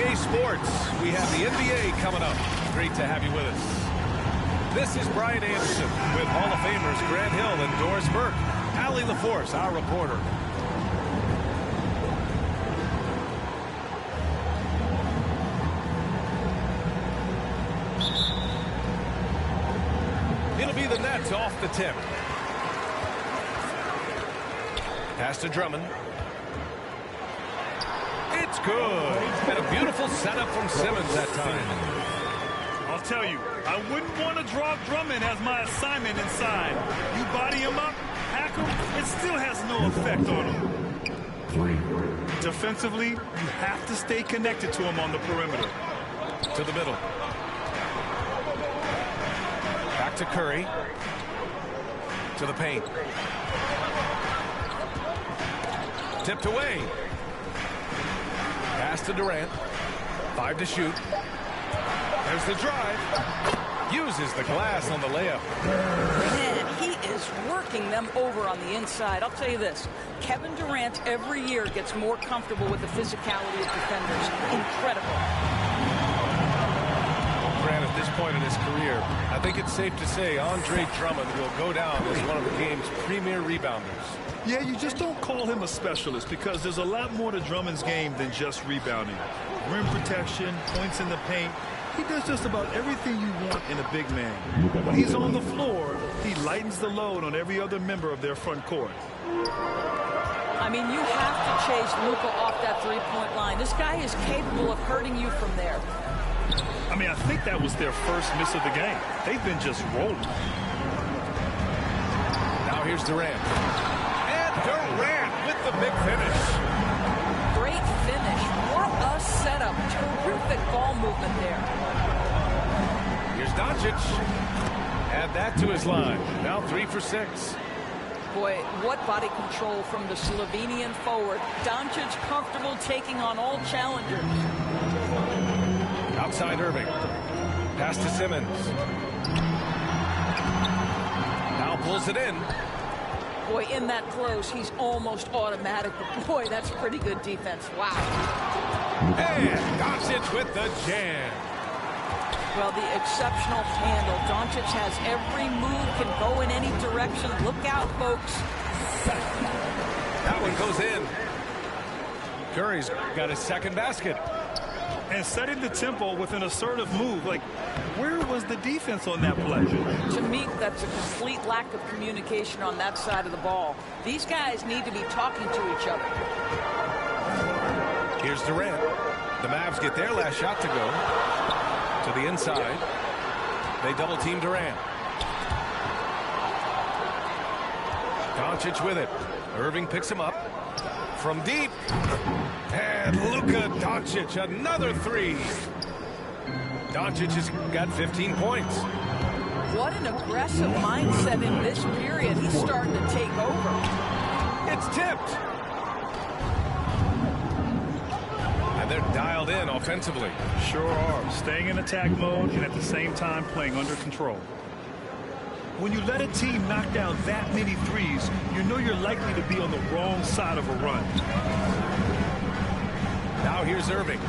EA Sports. We have the NBA coming up. Great to have you with us. This is Brian Anderson with Hall of Famers Grant Hill and Doris Burke. Allie LaForce, our reporter. It'll be the Nets off the tip. Pass to Drummond. It's good. And a beautiful setup from Simmons that time. I'll tell you, I wouldn't want to draw Drummond as my assignment inside. You body him up, hack him, it still has no effect on him. Defensively, you have to stay connected to him on the perimeter. To the middle. Back to Curry. To the paint. Tipped away. Pass to Durant. 5 to shoot. There's the drive. Uses the glass on the layup. Man, he is working them over on the inside. I'll tell you this. Kevin Durant every year gets more comfortable with the physicality of defenders. Incredible. Grant, at this point in his career, I think it's safe to say Andre Drummond will go down as one of the game's premier rebounders. Yeah, you just don't call him a specialist because there's a lot more to Drummond's game than just rebounding. Rim protection, points in the paint. He does just about everything you want in a big man. When he's on the floor, he lightens the load on every other member of their front court. I mean, you have to chase Luka off that three-point line. This guy is capable of hurting you from there. I mean, I think that was their first miss of the game. They've been just rolling. Now here's Durant. And Durant with the big finish. Great finish. What a setup. Terrific ball movement there. Here's Doncic. Add that to his line. Now 3 for 6. Boy, what body control from the Slovenian forward. Doncic comfortable taking on all challengers. Outside Irving. Pass to Simmons. Now pulls it in. Boy, in that close, he's almost automatic. But boy, that's pretty good defense. Wow. And Doncic with the jam. Well, the exceptional handle. Doncic has every move, can go in any direction. Look out, folks. That one goes in. Curry's got his second basket. And setting the tempo with an assertive move. Like, where was the defense on that play? To me, that's a complete lack of communication on that side of the ball. These guys need to be talking to each other. Here's Durant. The Mavs get their last shot to go. To the inside. They double team Durant. Doncic with it. Irving picks him up. From deep. And Luka Doncic, another 3. Doncic has got 15 points. What an aggressive mindset in this period. He's starting to take over. It's tipped. And they're dialed in offensively. Sure are. Staying in attack mode and at the same time playing under control. When you let a team knock down that many threes, you know you're likely to be on the wrong side of a run. Now here's Irving.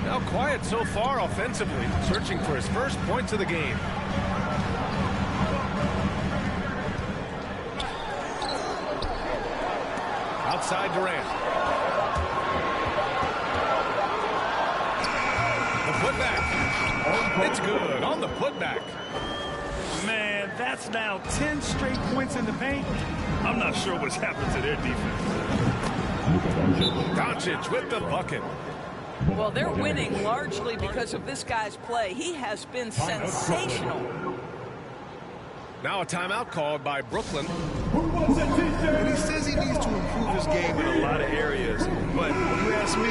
Now quiet so far offensively, searching for his first points of the game. Outside Durant. The putback. It's good on the putback. Man, that's now 10 straight points in the paint. I'm not sure what's happened to their defense. Doncic with the bucket. Well, they're winning largely because of this guy's play. He has been sensational. Now a timeout called by Brooklyn. And he says he needs to improve his game in a lot of areas. But if you ask me,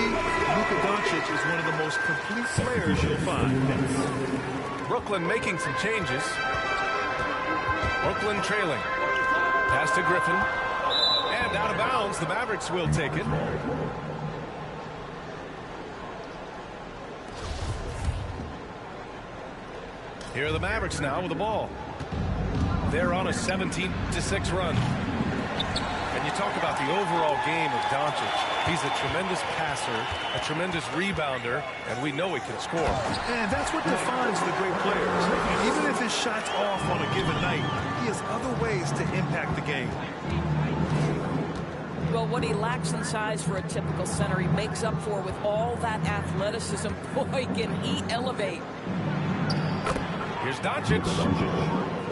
Luka Doncic is one of the most complete players you'll find. Brooklyn making some changes. Brooklyn trailing. Pass to Griffin. And out of bounds, the Mavericks will take it. Here are the Mavericks now with the ball. They're on a 17-6 run. And you You talk about the overall game of Doncic. He's a tremendous passer, a tremendous rebounder, and we know he can score. And that's what defines the great players. Even if his shot's off on a given night, he has other ways to impact the game. Well, what he lacks in size for a typical center, he makes up for with all that athleticism. Boy, can he elevate. Here's Doncic.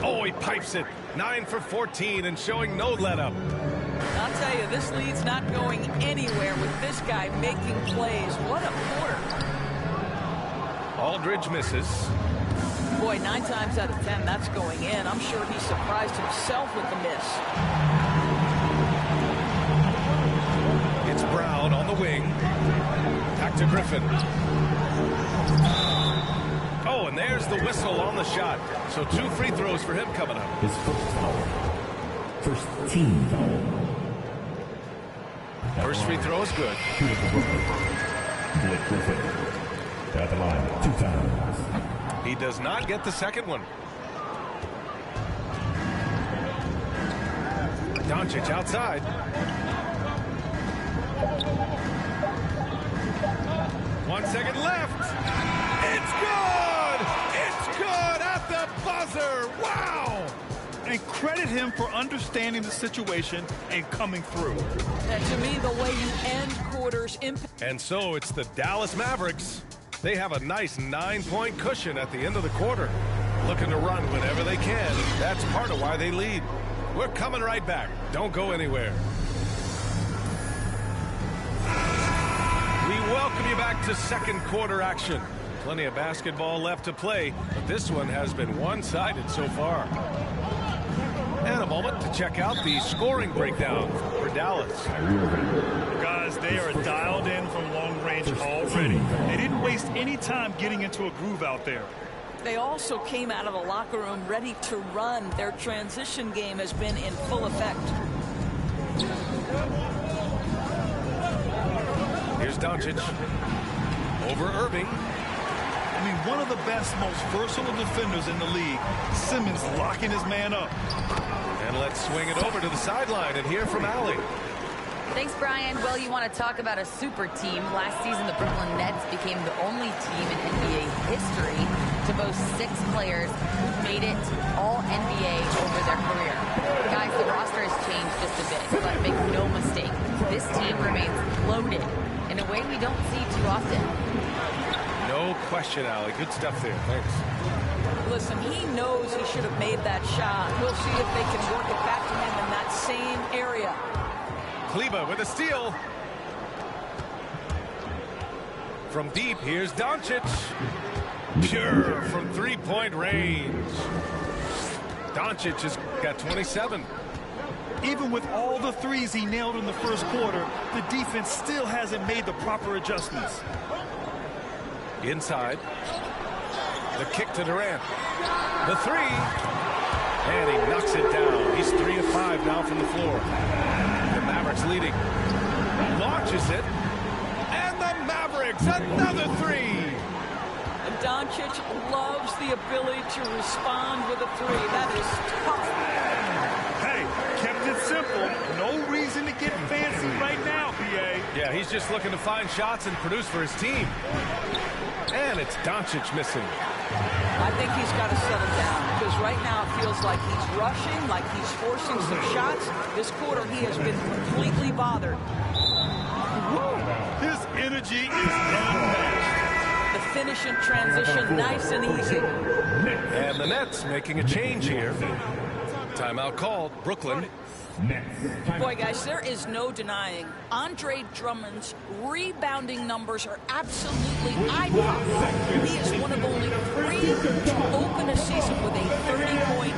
Oh, he pipes it. 9 for 14 and showing no let-up. I'll tell you, this lead's not going anywhere with this guy making plays. What a quarter. Aldridge misses. Boy, 9 times out of 10, that's going in. I'm sure he surprised himself with the miss. It's Brown on the wing. Back to Griffin. Oh, and there's the whistle on the shot. So 2 free throws for him coming up. His first foul. First team foul. First free throw is good. Blake Griffin. At the line 2 times. He does not get the second one. Doncic outside. One second left. It's good! It's good at the buzzer! Wow! And credit him for understanding the situation and coming through. And to me, the way you end quarters impact. And so it's the Dallas Mavericks. They have a nice 9-point cushion at the end of the quarter. Looking to run whenever they can. That's part of why they lead. We're coming right back. Don't go anywhere. We welcome you back to second quarter action. Plenty of basketball left to play, but this one has been one-sided so far. And a moment to check out the scoring breakdown for Dallas. Guys, they are dialed in from long range already. They didn't waste any time getting into a groove out there. They also came out of the locker room ready to run. Their transition game has been in full effect. Here's Doncic. Over Irving. I mean, one of the best, most versatile defenders in the league. Simmons locking his man up. And let's swing it over to the sideline and hear from Allie. Thanks, Brian. Well, you want to talk about a super team. Last season, the Brooklyn Nets became the only team in NBA history to boast 6 players who made it all NBA over their career. Guys, the roster has changed just a bit, but make no mistake, this team remains loaded in a way we don't see too often. No question, Allie. Good stuff there. Thanks. Listen, he knows he should have made that shot. We'll see if they can work it back to him in that same area. Kleba with a steal. From deep, here's Doncic. Pure from three-point range. Doncic has got 27. Even with all the threes he nailed in the first quarter, the defense still hasn't made the proper adjustments. Inside. The kick to Durant. The 3. And he knocks it down. He's 3 of 5 now from the floor. The Mavericks leading. Launches it. And the Mavericks, another 3. And Doncic loves the ability to respond with a 3. That is tough. Hey, kept it simple. No reason to get fancy right now, PA. Yeah, he's just looking to find shots and produce for his team. And it's Doncic missing. I think he's got to settle down because right now it feels like he's rushing, like he's forcing some shots. This quarter he has been completely bothered. His energy is unmatched. The finish in transition, nice and easy. And the Nets making a change here. Timeout called. Brooklyn. Boy, guys, there is no denying Andre Drummond's rebounding numbers are absolutely eye-popping. He is one of only 3 to open a season with a 30-point,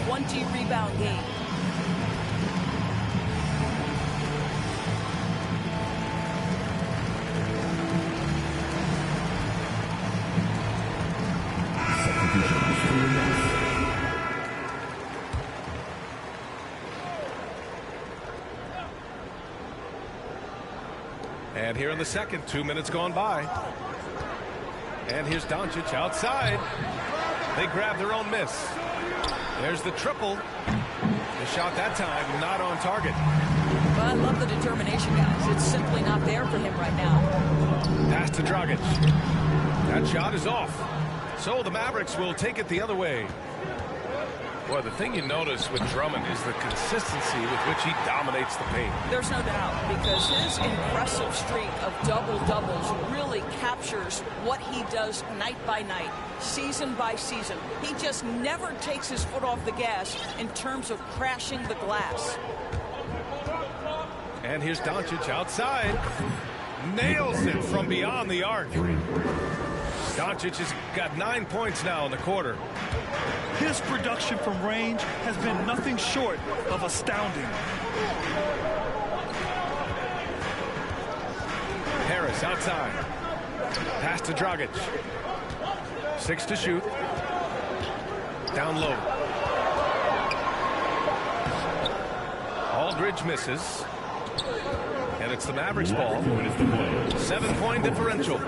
20-rebound game. And here in the second, 2 minutes gone by. And here's Doncic outside. They grab their own miss. There's the triple. The shot that time not on target. Well, I love the determination, guys. It's simply not there for him right now. Pass to Dragic. That shot is off. So the Mavericks will take it the other way. Well, the thing you notice with Drummond is the consistency with which he dominates the paint. There's no doubt, because his impressive streak of double-doubles really captures what he does night by night, season by season. He just never takes his foot off the gas in terms of crashing the glass. And here's Doncic outside. Nails it from beyond the arc. Doncic has got 9 points now in the quarter. His production from range has been nothing short of astounding. Harris outside. Pass to Dragic. 6 to shoot. Down low. Aldridge misses. And it's the Mavericks ball. 7-point differential.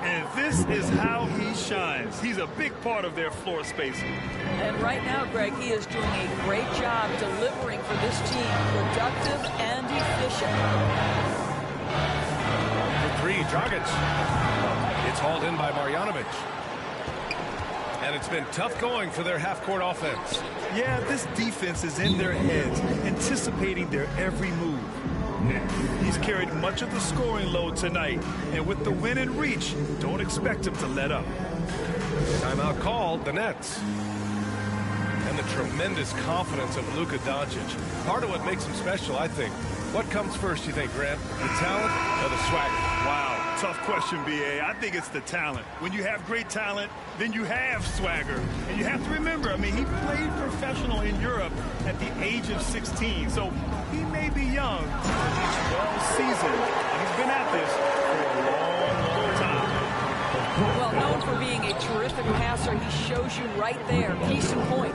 And this is how he shines. He's a big part of their floor spacing. And right now, Greg, he is doing a great job delivering for this team, productive and efficient. For 3, Dragic. It's hauled in by Marjanovic. And it's been tough going for their half-court offense. Yeah, this defense is in their heads, anticipating their every move. He's carried much of the scoring load tonight, and with the win in reach, don't expect him to let up. Timeout called, the Nets. And the tremendous confidence of Luka Doncic. Part of what makes him special, I think. What comes first, you think, Grant? The talent or the swagger? Wow, tough question, B.A. I think it's the talent. When you have great talent, then you have swagger. And you have to remember, I mean, he played professional in Europe at the age of 16, so he may be young, but he's well seasoned. He's been at this for a long, long time. Well, known for being a terrific passer, he shows you right there. Case in point.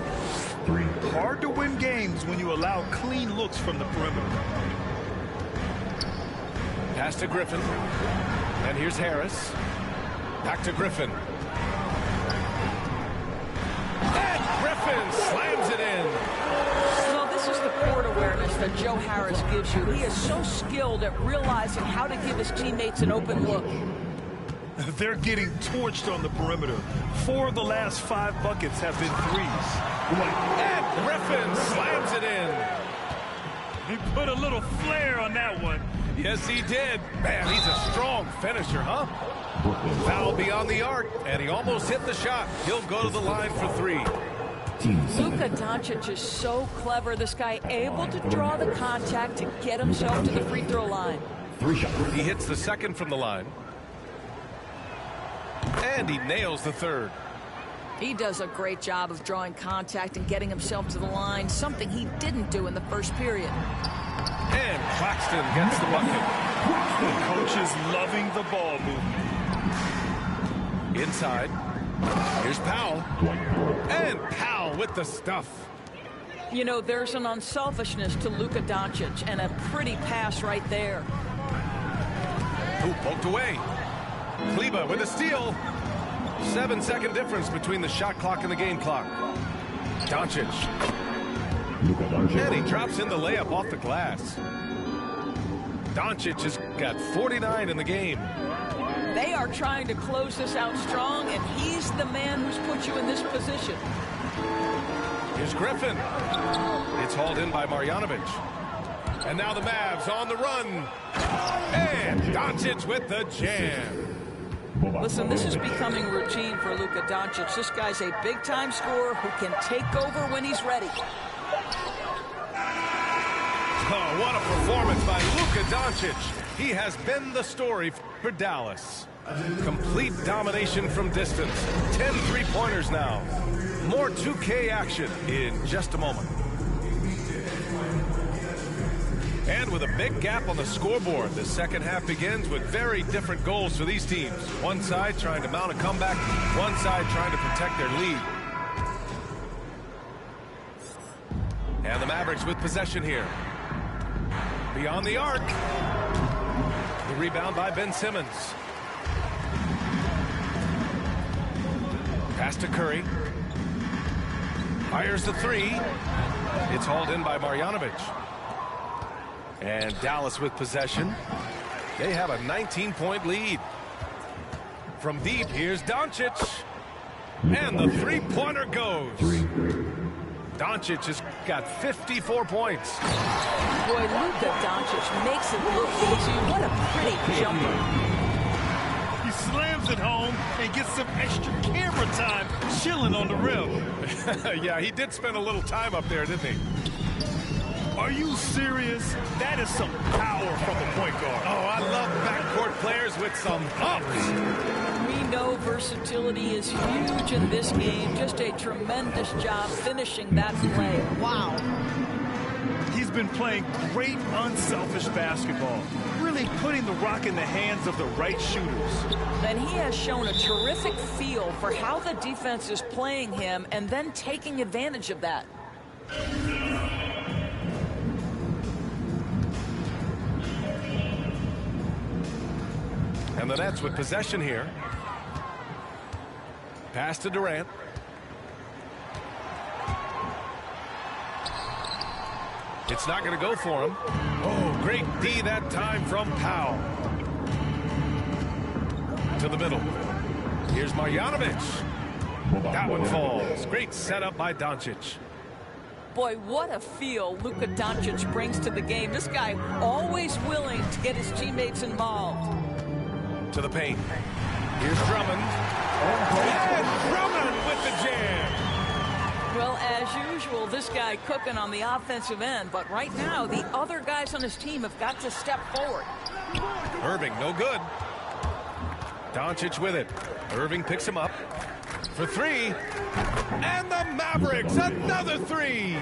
Hard to win games when you allow clean looks from the perimeter. Pass to Griffin. And here's Harris. Back to Griffin. And Griffin slams it in. So this is the court awareness that Joe Harris gives you. He is so skilled at realizing how to give his teammates an open look. They're getting torched on the perimeter. 4 of the last 5 buckets have been threes. And Griffin slams it in. He put a little flair on that one. Yes, he did. Man, he's a strong finisher, huh? Foul beyond the arc, and he almost hit the shot. He'll go to the line for 3. Luka Doncic is so clever. This guy able to draw the contact to get himself to the free throw line. He hits the second from the line. And he nails the third. He does a great job of drawing contact and getting himself to the line, something he didn't do in the first period. And Claxton gets the bucket. The coach is loving the ball movement. Inside. Here's Powell. And Powell with the stuff. You know, there's an unselfishness to Luka Doncic, and a pretty pass right there. Who poked away. Kleba with a steal. 7-second difference between the shot clock and the game clock. Doncic. And he drops in the layup off the glass. Doncic has got 49 in the game. They are trying to close this out strong, and he's the man who's put you in this position. Here's Griffin. It's hauled in by Marjanovic. And now the Mavs on the run. And Doncic with the jam. Listen, this is becoming routine for Luka Doncic. This guy's a big-time scorer who can take over when he's ready. Oh, what a performance by Luka Doncic. He has been the story for Dallas. Complete domination from distance. 10 three-pointers now. More 2K action in just a moment. And with a big gap on the scoreboard, the second half begins with very different goals for these teams. One side trying to mount a comeback, one side trying to protect their lead. And the Mavericks with possession here. Beyond the arc. The rebound by Ben Simmons. Pass to Curry. Fires the three. It's hauled in by Marjanovic. And Dallas with possession. They have a 19-point lead. From deep, here's Doncic. And the three-pointer goes. Doncic has got 54 points. Boy, Luka Doncic makes it look easy. What a pretty jumper. He slams it home and gets some extra camera time chilling on the rim. Yeah, he did spend a little time up there, didn't he? Are you serious? That is some power from a point guard. Oh, I love backcourt players with some ups. We know versatility is huge in this game. Just a tremendous job finishing that play. Wow. He's been playing great, unselfish basketball, really putting the rock in the hands of the right shooters. And he has shown a terrific feel for how the defense is playing him and then taking advantage of that. And the Nets with possession here. Pass to Durant. It's not going to go for him. Oh, great D that time from Powell. To the middle. Here's Marjanovic. That one falls. Great setup by Doncic. Boy, what a feel Luka Doncic brings to the game. This guy always willing to get his teammates involved. To the paint. Here's Drummond. And Drummond with the jam. Well, as usual, this guy cooking on the offensive end. But right now, the other guys on his team have got to step forward. Irving, no good. Doncic with it. Irving picks him up for three. And the Mavericks, another three.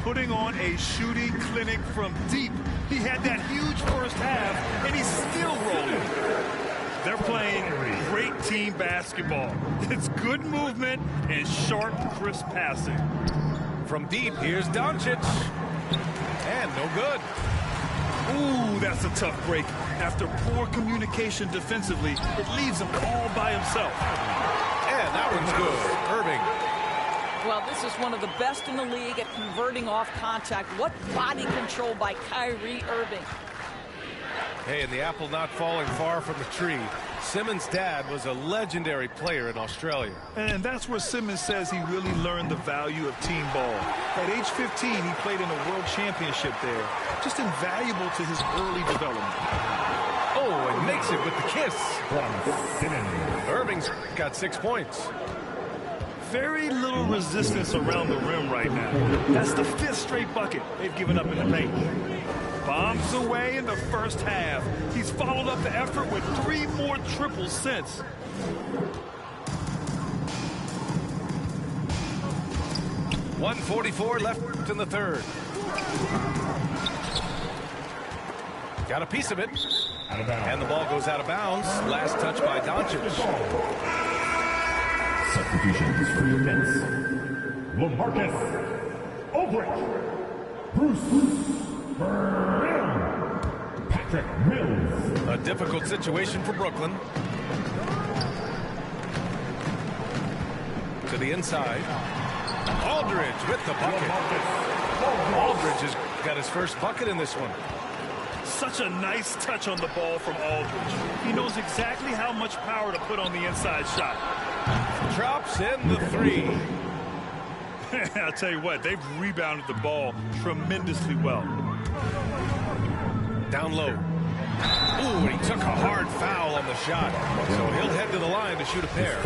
Putting on a shooting clinic from deep. He had that huge first half, and he's still rolling. They're playing great team basketball. It's good movement and sharp, crisp passing. From deep, here's Doncic. And no good. Ooh, that's a tough break. After poor communication defensively, it leaves him all by himself. And that one's good. Irving. Well, this is one of the best in the league at converting off contact. What body control by Kyrie Irving. Hey, and the apple not falling far from the tree. Simmons' dad was a legendary player in Australia. And that's where Simmons says he really learned the value of team ball. At age 15, he played in a world championship there. Just invaluable to his early development. Oh, and makes it with the kiss. Irving's got 6 points. Very little resistance around the rim right now. That's the 5th straight bucket they've given up in the paint. Bombs away in the first half. He's followed up the effort with 3 more triples since. .144 left in the third. Got a piece of it. And the ball goes out of bounds. Last touch by Doncic. Substitutions for your Nets. LaMarcus Aldridge. Bruce Brown. Patrick Mills. A difficult situation for Brooklyn. To the inside. Aldridge with the bucket. Aldridge has got his first bucket in this one. Such a nice touch on the ball from Aldridge. He knows exactly how much power to put on the inside shot. Drops in the three. I'll tell you what, they've rebounded the ball tremendously well. Down low. Ooh, and he took a hard foul on the shot. So he'll head to the line to shoot a pair.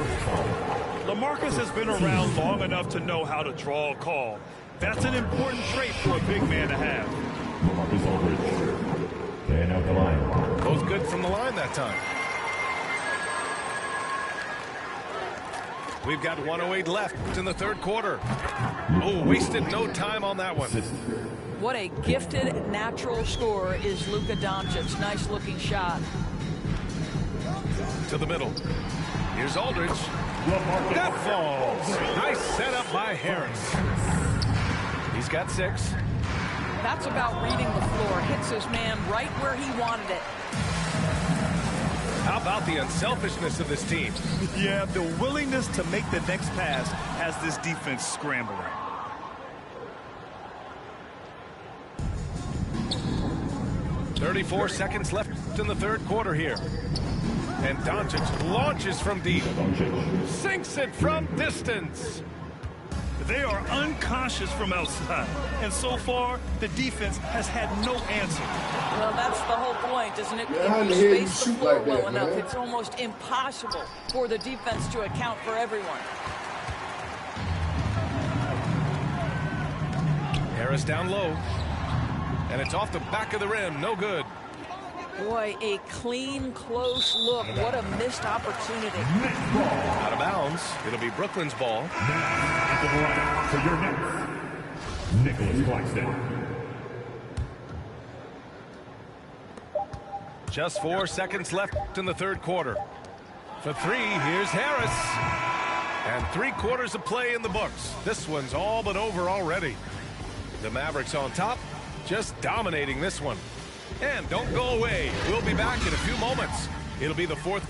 LaMarcus has been around long enough to know how to draw a call. That's an important trait for a big man to have. LaMarcus Aldridge. And out the line. Both good from the line that time. We've got 1:08 left in the third quarter. Oh, wasted no time on that one. What a gifted natural scorer is Luka Doncic. Nice looking shot. To the middle. Here's Aldridge. That falls. Nice setup by Harris. He's got 6. That's about reading the floor. Hits his man right where he wanted it. How about the unselfishness of this team? Yeah, the willingness to make the next pass has this defense scrambling. 34 seconds left in the third quarter here. And Doncic launches from deep. Sinks it from distance. They are unconscious from outside. And so far, the defense has had no answer. Well, that's the whole point, isn't it? If you space the floor well enough, it's almost impossible for the defense to account for everyone. Harris down low. And it's off the back of the rim. No good. Boy, a clean, close look. What a missed opportunity. Out of bounds. It'll be Brooklyn's ball. For your next, Nicholas Claxton. Just 4 seconds left in the third quarter. For three, here's Harris. And 3 quarters of play in the books. This one's all but over already. The Mavericks on top, just dominating this one. And don't go away. We'll be back in a few moments. It'll be the fourth.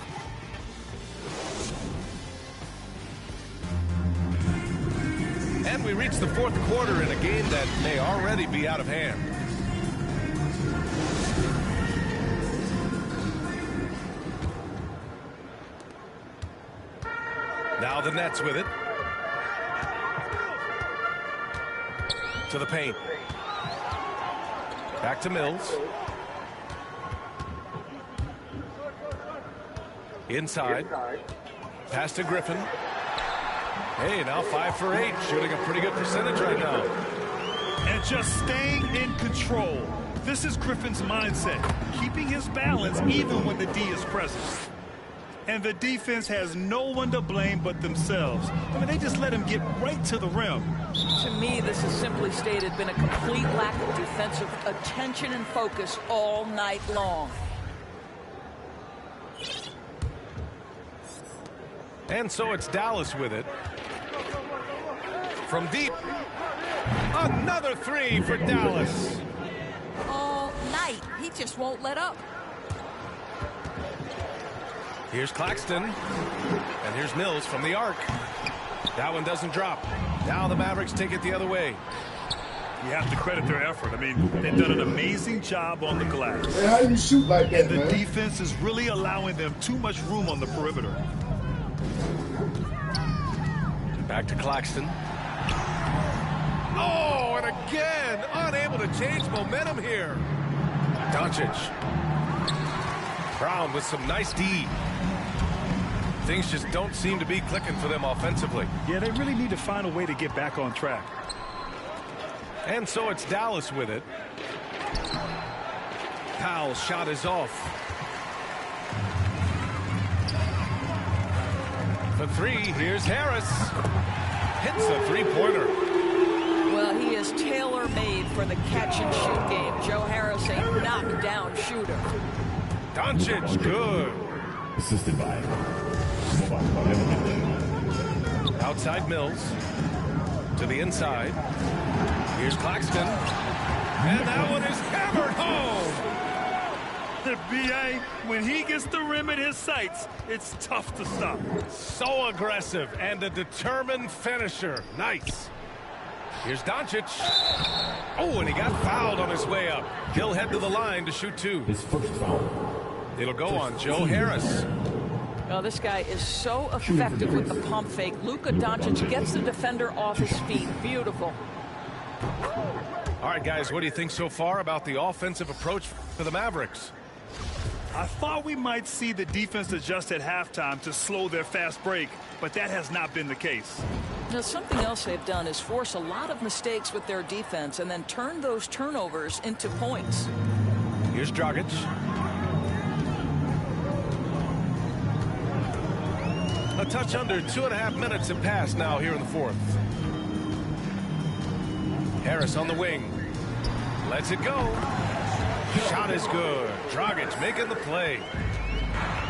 And we reach the fourth quarter in a game that may already be out of hand. Now the Nets with it. To the paint. Back to Mills. Inside. Pass to Griffin. Hey, now 5 for 8. Shooting a pretty good percentage right now. And just staying in control. This is Griffin's mindset. Keeping his balance even when the D is present. And the defense has no one to blame but themselves. I mean, they just let him get right to the rim. To me, this has simply stated been a complete lack of defensive attention and focus all night long. And so it's Dallas with it. From deep. Another 3 for Dallas. All night. He just won't let up. Here's Claxton. And here's Mills from the arc. That one doesn't drop. Now the Mavericks take it the other way. You have to credit their effort. I mean, they've done an amazing job on the glass. Hey, how do you shoot like that, and the man? defense is really allowing them too much room on the perimeter. Back to Claxton. Oh, and again, unable to change momentum here. Doncic. Brown with some nice D. Things just don't seem to be clicking for them offensively. Yeah, they really need to find a way to get back on track. And so it's Dallas with it. Powell's shot is off. For 3, here's Harris. Hits a 3-pointer. Well, he is tailor-made for the catch-and-shoot game. Joe Harris, a knockdown shooter. Doncic, good. Assisted by Outside Mills. To the inside. Here's Claxton. And that one is hammered home. The BA, when he gets the rim in his sights, it's tough to stop. So aggressive and a determined finisher. Nice. Here's Doncic. Oh, and he got fouled on his way up. He'll head to the line to shoot 2. his first foul. It'll go on Joe Harris. Well, this guy is so effective with the pump fake. Luka Doncic gets the defender off his feet. Beautiful. All right, guys, what do you think so far about the offensive approach for the Mavericks? I thought we might see the defense adjust at halftime to slow their fast break, but that has not been the case. Now, something else they've done is force a lot of mistakes with their defense and then turn those turnovers into points. Here's Dragic. A touch under 2.5 minutes have passed now here in the fourth. Harris on the wing. Lets it go. Shot is good. Dragic making the play.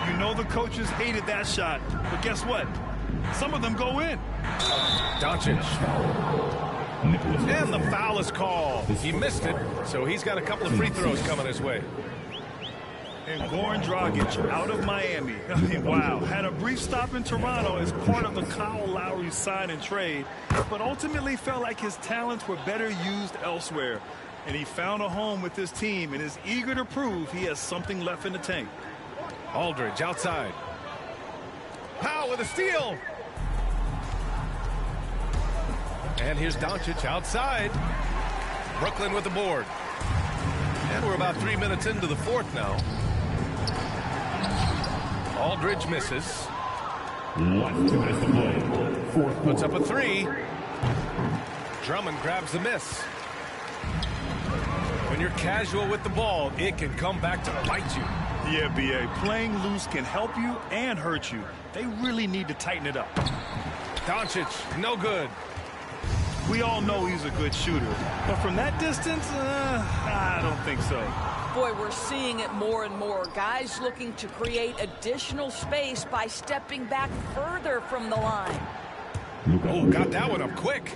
You know the coaches hated that shot, but guess what? Some of them go in. Doncic. And the foul is called. He missed it, so he's got a couple of free throws coming his way. And Goran Dragic out of Miami. I mean, wow. Had a brief stop in Toronto as part of the Kyle Lowry sign and trade, but ultimately felt like his talents were better used elsewhere. and he found a home with this team and is eager to prove he has something left in the tank. Aldridge outside. Powell with a steal. And here's Doncic outside. Brooklyn with the board. And we're about 3 minutes into the fourth now. Aldridge misses. Puts up a three. Drummond grabs the miss. When you're casual with the ball, it can come back to bite you. Yeah, B.A. Playing loose can help you and hurt you. They really need to tighten it up. Doncic, no good. We all know he's a good shooter, but from that distance, I don't think so. Boy, we're seeing it more and more. Guys looking to create additional space by stepping back further from the line. Oh, got that one up quick.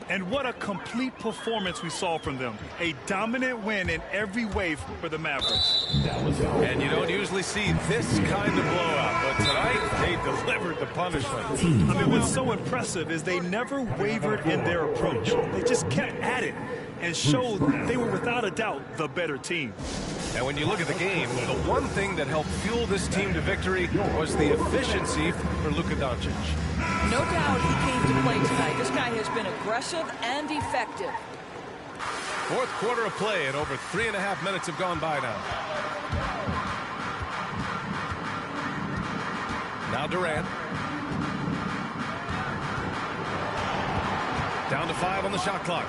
And what a complete performance we saw from them. A dominant win in every way for the Mavericks. And you don't usually see this kind of blowout, but tonight they delivered the punishment. I mean, what's so impressive is they never wavered in their approach. They just kept at it and showed they were without a doubt the better team. And when you look at the game, the one thing that helped fuel this team to victory was the efficiency for Luka Doncic. No doubt he came to play tonight. This guy has been aggressive and effective. Fourth quarter of play, and over 3.5 minutes have gone by now. Now Durant. Down to 5 on the shot clock.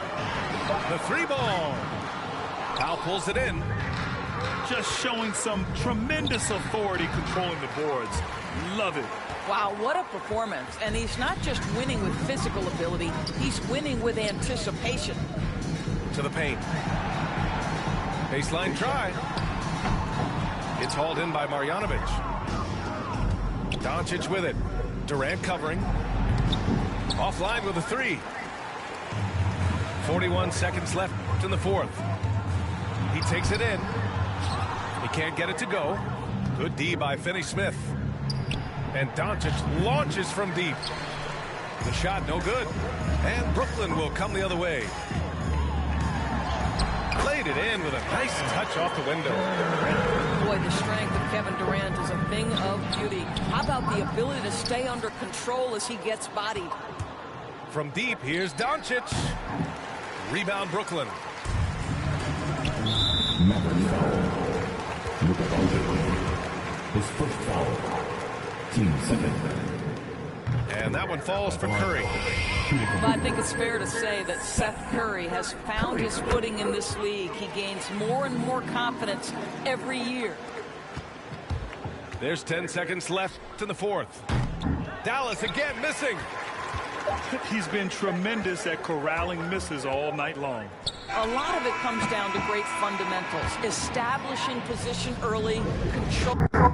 The three ball. Powell pulls it in. Just showing some tremendous authority controlling the boards. Love it. Wow, what a performance. And he's not just winning with physical ability, he's winning with anticipation. To the paint. Baseline try. It's hauled in by Marjanovic. Doncic with it. Durant covering. Offline with a three. 41 seconds left in the fourth. He takes it in. He can't get it to go. Good D by Finney-Smith. And Doncic launches from deep. The shot no good. And Brooklyn will come the other way. Played it in with a nice touch off the window. Boy, the strength of Kevin Durant is a thing of beauty. How about the ability to stay under control as he gets bodied? From deep, here's Doncic. Rebound Brooklyn. Maverick foul. Luka Doncic. His first foul. Team second. And that one falls for Curry. But I think it's fair to say that Seth Curry has found his footing in this league. He gains more and more confidence every year. There's 10 seconds left in the fourth. Dallas again missing. He's been tremendous at corralling misses all night long. A lot of it comes down to great fundamentals. Establishing position early, control.